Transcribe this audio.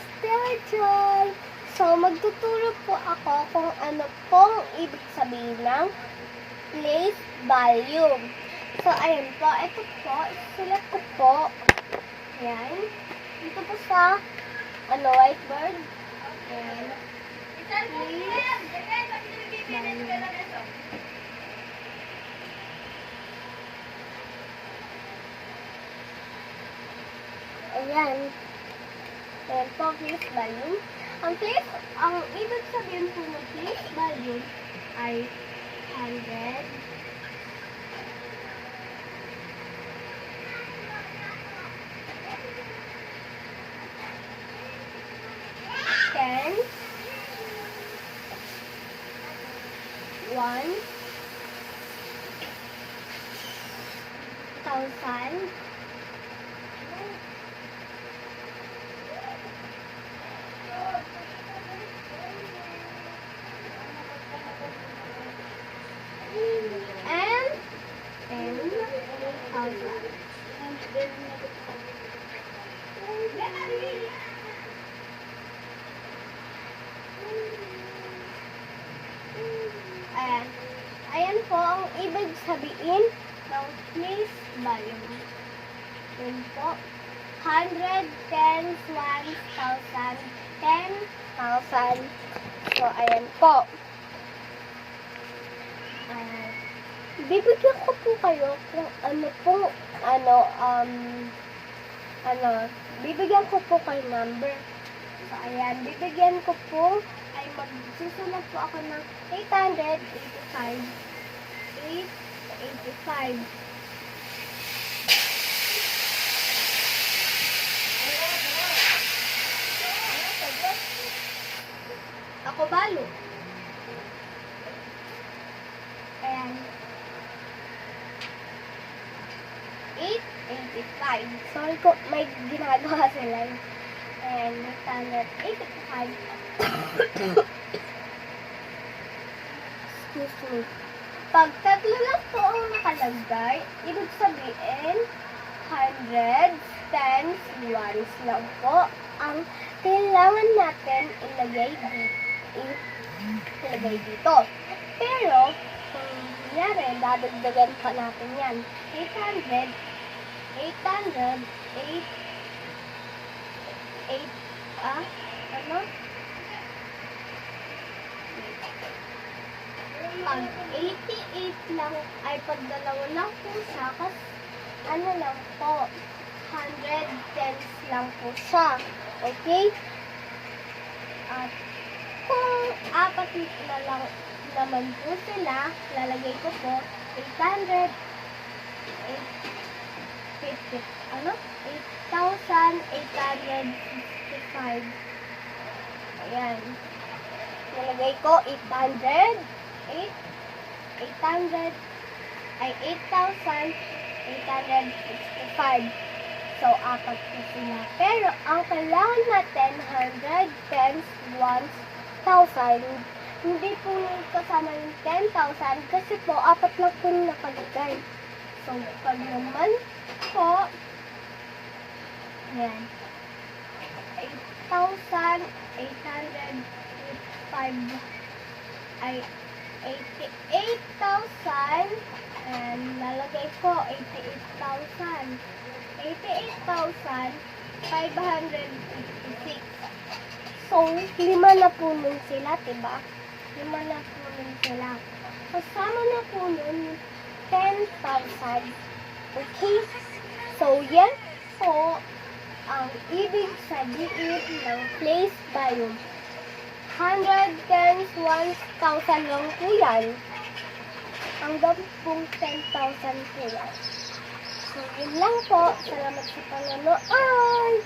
Miss Teacher. So, magtuturo po ako kung ano pong ibig sabihin ng place volume. So, ayun po. Ito po, sulat ko po. Ayan. Dito po sa whiteboard. Ayan. Place volume. Ayan. Ayan po, place volume. Ang ibig sabihin po ng place volume ay 100. Ten. 1,000. And 10,000. Ayan. Ayan po ang ibig sabihin ng place volume. Yun po. 100, 10, 1,000, 10,000. So, ayan po. Bibigyan ko po kayo kung bibigyan ko po kayo number. So, ayan, bibigyan ko po, ay magsusunod po ako ng 885. 885. Ako balo. Ayan. 885. Sorry ko, may ginagawa sila. And 885. Excuse me. Pag tatlo lang po ang nakalagay, ibig sabihin 100, 10, 1s lang po ang kailangan natin ilagay dito. Pero, kung nangyari, dadagdagan pa natin yan. 800, 'Pag 88 lang, ay pag dalawa lang po siya, lang po, 110 lang po siya. Okay? At kung apat na lang naman po sila, lalagay ko po 8,865. Ayan. Nalagay ko 8,865. So, apat po sila. Pero, ang kailangan natin, 100, 10, 1,000. Hindi po kasama yung 10,000 kasi po, apat lang po nakalagay. So, pag naman po, yan, 8,805 ay 88,000 and lalagay ko 88,556. So, 5 na po nun sila, diba? 5 na po nun sila. Kasama na po nun 10,000. Okay? So, yan po ang ibig sabihin ng place volume. 100, 10, 1,000 lang po yan. Hanggang pong 10,000 po yan. So, yun lang po. Salamat sa panonood.